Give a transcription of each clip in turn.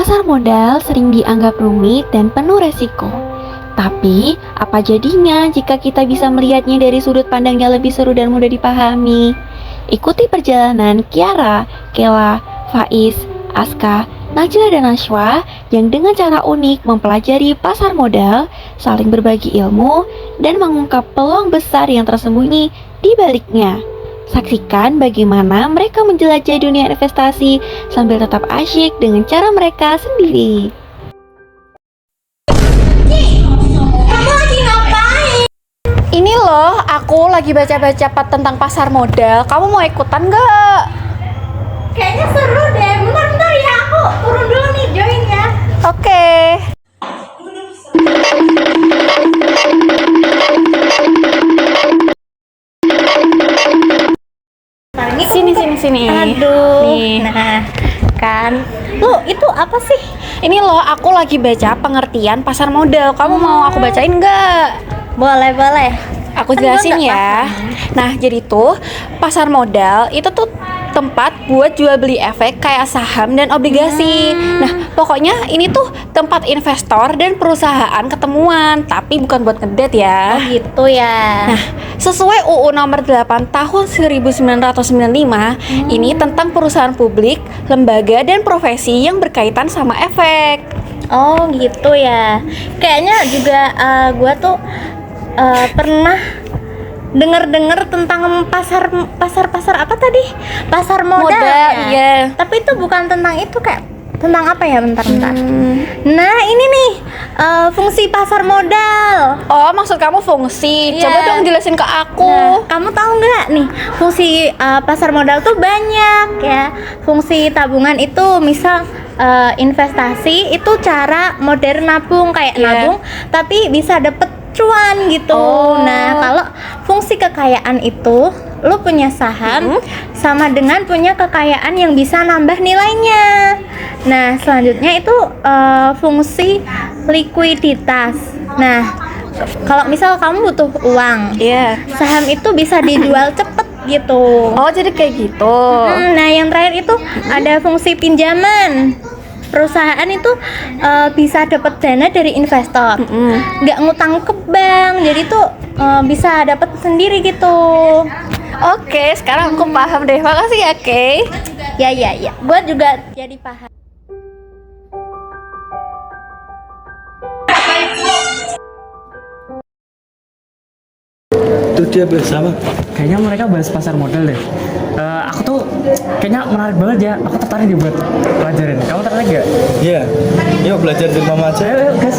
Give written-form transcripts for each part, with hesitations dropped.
Pasar modal sering dianggap rumit dan penuh resiko. Tapi, apa jadinya jika kita bisa melihatnya dari sudut pandang yang lebih seru dan mudah dipahami? Ikuti perjalanan Kiara, Kela, Faiz, Aska, Najla dan Nashwa yang dengan cara unik mempelajari pasar modal, saling berbagi ilmu, dan mengungkap peluang besar yang tersembunyi di baliknya. Saksikan bagaimana mereka menjelajah dunia investasi sambil tetap asyik dengan cara mereka sendiri. Kamu lagi ngapain? Ini loh, aku lagi baca-baca tentang pasar modal. Kamu mau ikutan nggak? Kayaknya seru deh. Bentar ya, aku turun dulu nih, join ya. Oke. Sini. Aduh. Nih. Nah, kan. Lu itu apa sih? Ini loh, aku lagi baca pengertian pasar modal. Kamu mau aku bacain nggak? Boleh. Aku Kan jelasin gua nggak ya. paham. Nah, jadi tuh pasar modal itu tuh tempat buat jual beli efek kayak saham dan obligasi. Nah, pokoknya ini tuh tempat investor dan perusahaan ketemuan, tapi bukan buat ngedet ya. Oh gitu ya. Nah, sesuai UU nomor 8 tahun 1995, ini tentang perusahaan publik, lembaga dan profesi yang berkaitan sama efek. Oh gitu ya. Kayaknya juga gua tuh pernah dengar tentang pasar apa tadi? Pasar modal ya? Iya. Tapi itu bukan tentang itu, kayak tentang apa ya? Bentar. Nah, ini nih fungsi pasar modal. Oh, maksud kamu fungsi? Iya. Coba dong jelasin ke aku. Nah, kamu tahu nggak nih fungsi pasar modal tuh banyak ya. Fungsi tabungan itu misal investasi itu cara modern nabung kayak Iya. nabung tapi bisa dapet cuan gitu. Oh. Nah, kalau fungsi kekayaan itu lu punya saham sama dengan punya kekayaan yang bisa nambah nilainya. Nah, selanjutnya itu fungsi likuiditas. Nah, kalau misal kamu butuh uang, Iya. saham itu bisa dijual cepet gitu. Oh, jadi kayak gitu. Nah, yang terakhir itu ada fungsi pinjaman. Perusahaan itu bisa dapat dana dari investor, nggak ngutang ke bank, jadi tuh bisa dapat sendiri gitu. Oke, sekarang aku paham deh. Makasih ya, Kay. Ya, gue juga jadi paham. Itu dia bersama. Kayaknya mereka bahas pasar modal deh. Aku tuh kayaknya menarik banget ya. Aku tertarik nih buat pelajarin. Kamu tertarik gak? Iya. Yuk belajar dari mama aja. Ayo guys.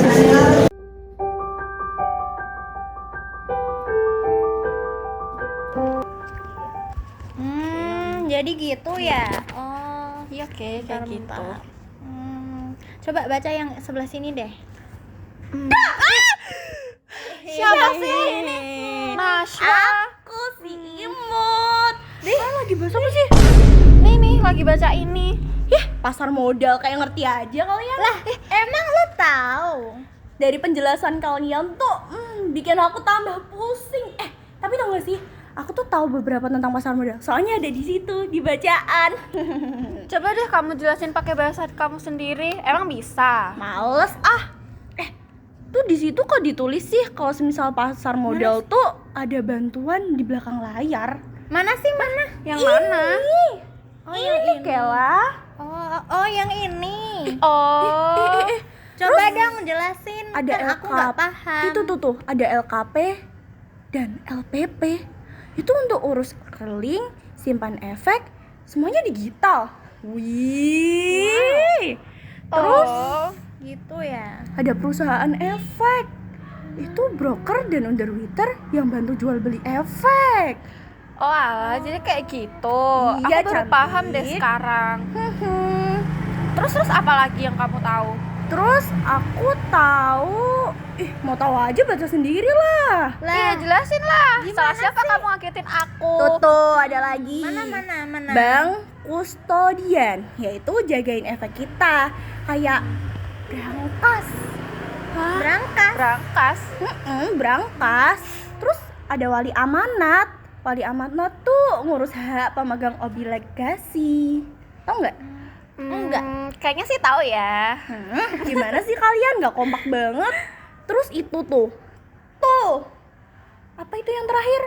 Jadi gitu ya. Oh, Iya, Kay, kayak gitu. bentar. Coba baca yang sebelah sini deh. Siapa sih? Nashwa. Aku si Imut. Lagi baca apa sih? Nih, lagi baca ini. Pasar modal kayak ngerti aja kalian. Lah, emang lo tahu? Dari penjelasan kalian tuh bikin aku tambah pusing. Tapi tau gak sih? Aku tuh tahu beberapa tentang pasar modal. Soalnya ada di situ di bacaan. Coba deh kamu jelasin pakai bahasa kamu sendiri. Emang bisa? Males ah. Tuh di situ kok ditulis sih kalau semisal pasar modal tuh ada bantuan di belakang layar. Mana sih mana? Yang mana? Oh, yang ini Kela. Oh, yang ini. Oh. Coba dong jelasin. Ada kan aku nggak paham. Itu tuh ada LKP dan LPP. Itu untuk urus rekening, simpan efek, semuanya digital. Wih. Terus Gitu ya. ada perusahaan efek. Itu broker dan underwriter yang bantu jual beli efek. Oh alah, jadi kayak gitu. Iya, Aku baru cantik. paham deh sekarang. Terus apa lagi yang kamu tahu? Terus aku tahu, mau tahu aja baca sendiri lah. Iya, jelasin lah. Gimana Salah siapa sih? kamu ngagetin aku? Tuh ada lagi. Mana? Bank kustodian, yaitu jagain efek kita. Kayak berangkas. Berangkas. Berangkas. Terus ada wali amanat. Wali amanat tuh ngurus hak pemegang obligasi. Tahu nggak? Enggak. Kayaknya sih tahu ya. Gimana sih kalian? Nggak kompak banget. Terus itu tuh. Apa itu yang terakhir?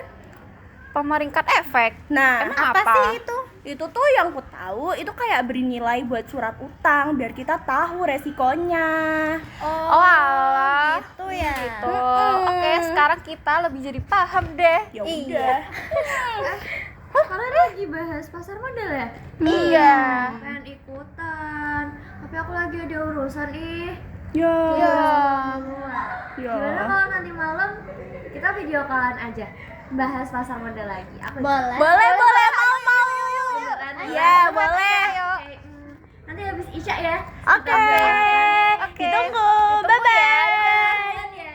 Pemeringkat efek. Nah, Emang Apa sih itu? itu tuh yang ku tahu itu kayak beri nilai buat surat utang biar kita tahu resikonya. Oh alah. Gitu ya. Gitu. Oke, sekarang kita lebih jadi paham deh. Ya udah. Kalian lagi bahas pasar modal ya? Iya. Pengen ikutan, tapi aku lagi ada urusan Ya. Gimana kalau nanti malam kita video callan aja, bahas pasar modal lagi? Boleh. Boleh, mau. Iya, boleh. Oke, nanti habis isya ya. Oke. Ditunggu. Bye bye.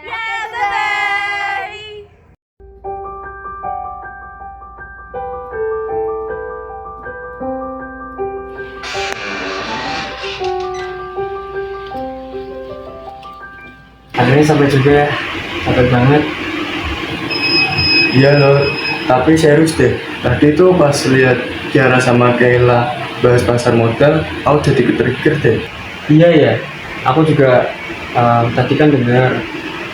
Ya, bye bye. Akhirnya sampai juga, capek banget. Iya loh, tapi serius deh. Tadi tuh pas lihat Kiara sama Kayla bahas pasar modal, aku jadi ke-trigger deh. Iya ya, aku juga tadi kan dengar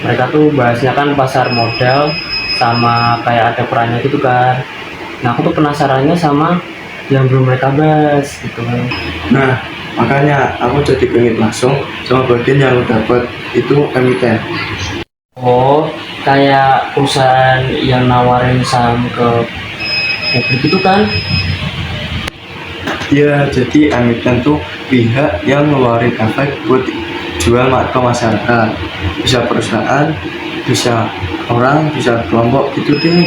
mereka tuh bahasnya kan pasar modal sama kayak ada perannya gitu kan. Nah aku tuh penasarannya sama yang belum mereka bahas gitu. Nah, makanya aku jadi pengen langsung sama bagian yang dapat itu emiten. Oh, kayak perusahaan yang nawarin saham ke publik itu kan? Ya, jadi emiten tuh pihak yang ngeluarin efek buat jual ke masyarakat. Bisa perusahaan, bisa orang, bisa kelompok gitu deh.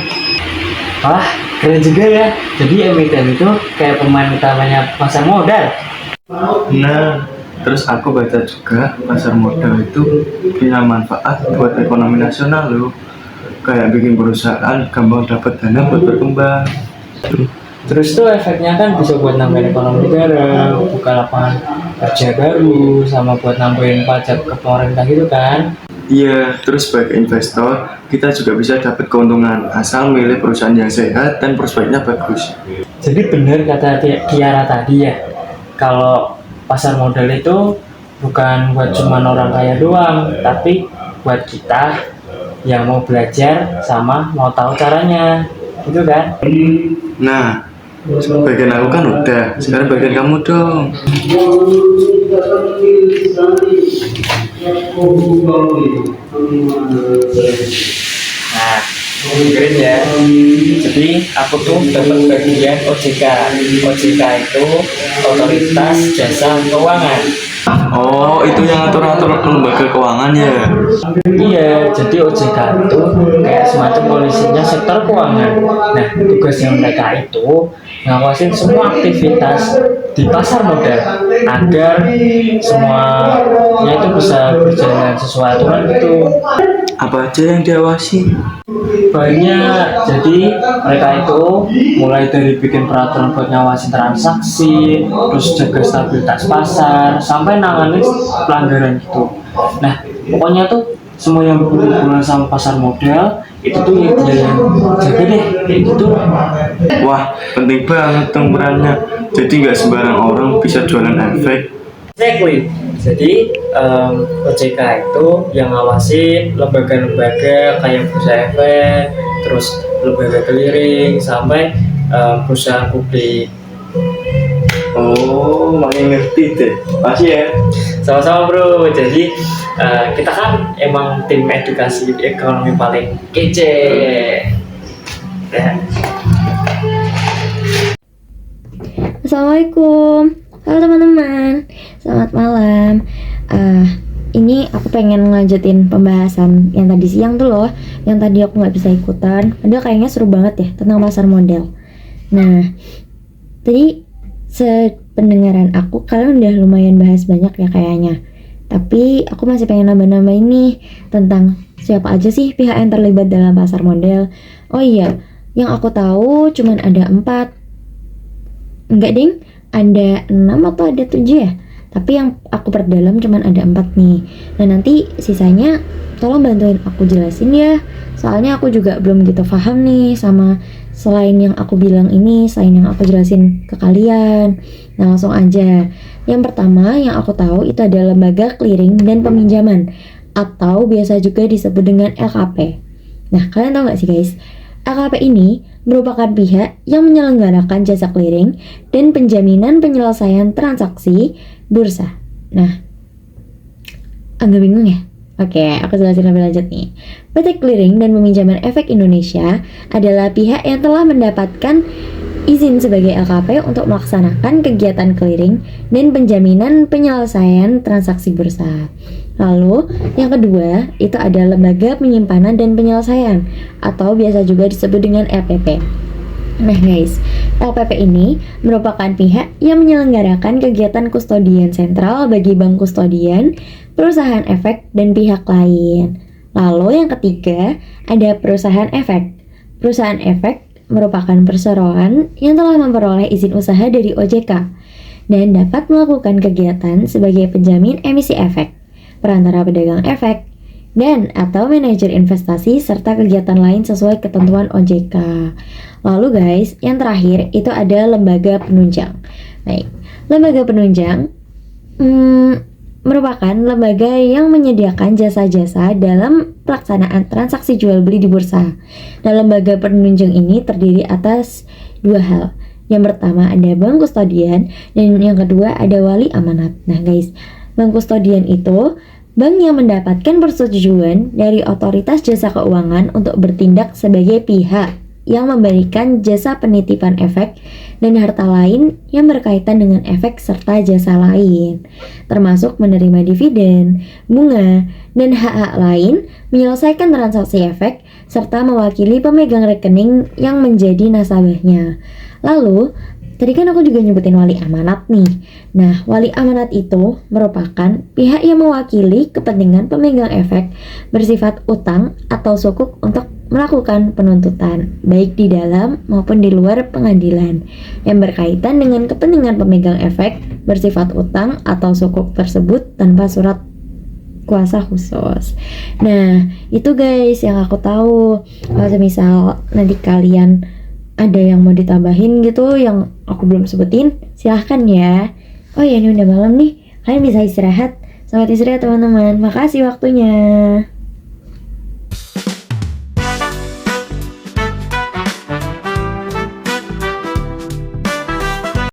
Wah, keren juga ya. Jadi emiten itu kayak pemain utamanya pasar modal. Nah, terus aku baca juga pasar modal itu punya manfaat buat ekonomi nasional loh. Kayak bikin perusahaan gampang dapat dana buat berkembang. Terus tuh efeknya kan bisa buat nambahin ekonomi negara, buka lapangan kerja baru, sama buat nambahin pajak ke pemerintah gitu kan. Iya, terus sebagai investor, kita juga bisa dapat keuntungan asal milih perusahaan yang sehat dan prospeknya bagus. Jadi benar kata Kiara tadi ya, kalau pasar modal itu bukan buat cuman orang kaya doang, tapi buat kita yang mau belajar sama mau tahu caranya, gitu kan? Nah, bagian aku kan udah, sekarang bagian kamu dong. Nah, dengerin ya. Jadi aku tuh dapat bagian OJK. OJK itu Otoritas Jasa Keuangan. Oh, itu yang atur-atur lembaga keuangan ya? Iya, jadi OJK itu kayak semacam polisinya sektor keuangan. Nah, tugasnya mereka itu ngawasin semua aktivitas di pasar modal agar semuanya itu bisa berjalan sesuai aturan gitu. Apa aja yang diawasi? Banyak, jadi mereka itu mulai dari bikin peraturan buat ngawasin transaksi, terus jaga stabilitas pasar, sampai nanganin pelanggaran gitu. Nah, pokoknya tuh semua yang berhubungan sama pasar modal itu tuh ya dia yang jaga deh, kayak gitu. Wah, penting banget dong perannya. Jadi nggak sembarang orang bisa jualan efek. Exactly. Jadi OJK itu yang ngawasin lembaga-lembaga kayak bursa efek, terus lembaga clearing sampai perusahaan publik. Oh, makin ngerti deh. Makasih ya. Sama-sama bro. Jadi kita kan emang tim edukasi ekonomi paling kece. Ya. Assalamualaikum, halo teman-teman, selamat malam. Ini aku pengen ngelanjutin pembahasan yang tadi siang tuh loh, yang tadi aku nggak bisa ikutan. Padahal kayaknya seru banget ya tentang pasar modal. Nah, tadi sependengaran aku kalian udah lumayan bahas banyak ya kayaknya. Tapi aku masih pengen nambah-nambah ini tentang siapa aja sih pihak yang terlibat dalam pasar modal. Oh iya, yang aku tahu cuman ada 4. Enggak ding, ada 6 atau ada 7 ya. Tapi yang aku perdalam cuman ada 4 nih. Nah nanti sisanya tolong bantuin aku jelasin ya. Soalnya aku juga belum gitu paham nih sama selain yang aku bilang ini, selain yang aku jelasin ke kalian. Nah langsung aja. Yang pertama yang aku tahu itu adalah lembaga clearing dan peminjaman atau biasa juga disebut dengan LKP. Nah, kalian tahu nggak sih guys? LKP ini merupakan pihak yang menyelenggarakan jasa clearing dan penjaminan penyelesaian transaksi bursa. Nah, agak bingung ya? Oke, aku jelasin lebih lanjut nih. PT Clearing dan Peminjaman Efek Indonesia adalah pihak yang telah mendapatkan izin sebagai LKP untuk melaksanakan kegiatan clearing dan penjaminan penyelesaian transaksi bursa. Lalu, yang kedua itu ada Lembaga Penyimpanan dan Penyelesaian atau biasa juga disebut dengan LPP. Nah guys, LPP ini merupakan pihak yang menyelenggarakan kegiatan kustodian sentral bagi bank kustodian, perusahaan efek, dan pihak lain. Lalu yang ketiga, ada perusahaan efek. Perusahaan efek merupakan perseroan yang telah memperoleh izin usaha dari OJK dan dapat melakukan kegiatan sebagai penjamin emisi efek, perantara pedagang efek, dan atau manajer investasi serta kegiatan lain sesuai ketentuan OJK. Lalu guys, yang terakhir itu ada lembaga penunjang. Baik, lembaga penunjang merupakan lembaga yang menyediakan jasa-jasa dalam pelaksanaan transaksi jual beli di bursa. Nah, lembaga penunjang ini terdiri atas dua hal. Yang pertama ada bank kustodian dan yang kedua ada wali amanat. Nah guys, bank kustodian itu bank yang mendapatkan persetujuan dari otoritas jasa keuangan untuk bertindak sebagai pihak yang memberikan jasa penitipan efek dan harta lain yang berkaitan dengan efek serta jasa lain, termasuk menerima dividen, bunga, dan hak-hak lain, menyelesaikan transaksi efek, serta mewakili pemegang rekening yang menjadi nasabahnya. Lalu, tadi kan aku juga nyebutin wali amanat nih. Nah, wali amanat itu merupakan pihak yang mewakili kepentingan pemegang efek bersifat utang atau sukuk untuk melakukan penuntutan, baik di dalam maupun di luar pengadilan, yang berkaitan dengan kepentingan pemegang efek bersifat utang atau sukuk tersebut tanpa surat kuasa khusus. Nah, itu guys yang aku tahu. Kalau misal nanti kalian ada yang mau ditambahin gitu yang aku belum sebutin, silahkan ya. Oh ya, ini udah malam nih, kalian bisa istirahat. Selamat istirahat teman-teman, makasih waktunya.